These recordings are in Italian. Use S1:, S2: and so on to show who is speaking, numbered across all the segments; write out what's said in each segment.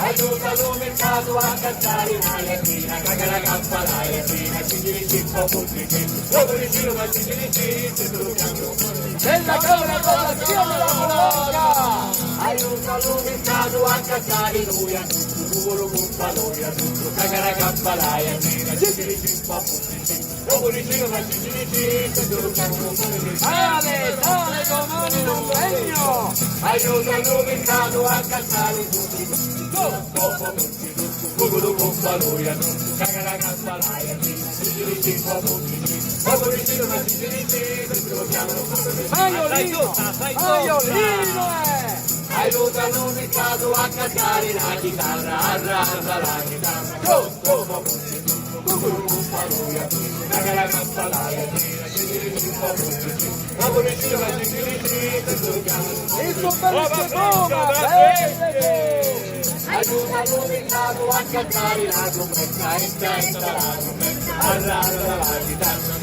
S1: Aiutalo mercato a cacciare una lattina, caga la cappa la lattina, cigili cippo pubblici, dopo il giro ma cigili cippo, della Camera Popolazione la Bologna! Aiutalo mercato a cacciare lui, a tutto, culo cuppa lui, a tutto, caga la cappa la lattina, cigili cippo pubblici, dopo il giro ma cigili cippo, dale, dale, comuni non regno! Aiutalo mercato a cacciare tutti, Culo con valoria, caga la gamba l'aia, cigili cippo pubblici, dopo il giro ma cigili cippo, lo chiamano come Maiolino! Maiolino! Aiutano nel caso a cantare la chitarra, arrasa la chitarra, come culo con valoria, caga la gamba l'aia, cigili cippo pubblici, dopo il giro ma cigili cippo, lo chiamano il suo aiutalo nel caso a cantare la trombetta in testa la trombetta arrasa la chitarra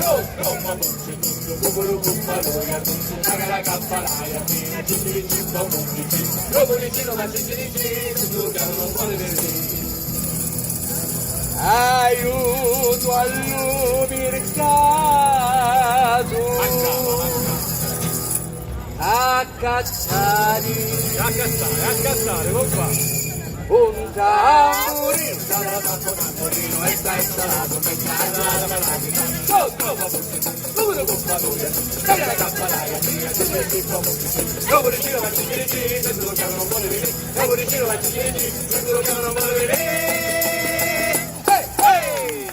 S1: come voce tutto culo con valoria caga la cappa l'aia fine cigili cippo pubblici dopo il giro ma cigili cippo giocano non vuole vedere aiuto al mercato a cacciare, non fa. Un tamburino, tamburino, e sta installato per casa la macchina. Come con valoria, caglia la cappa l'aia, tira, tira il tipo, dopo il giro va cigili cippo, se lo chiamano vuole vedere, dopo il giro va cigili cippo, se lo chiamano vuole vedere. Hey, hey!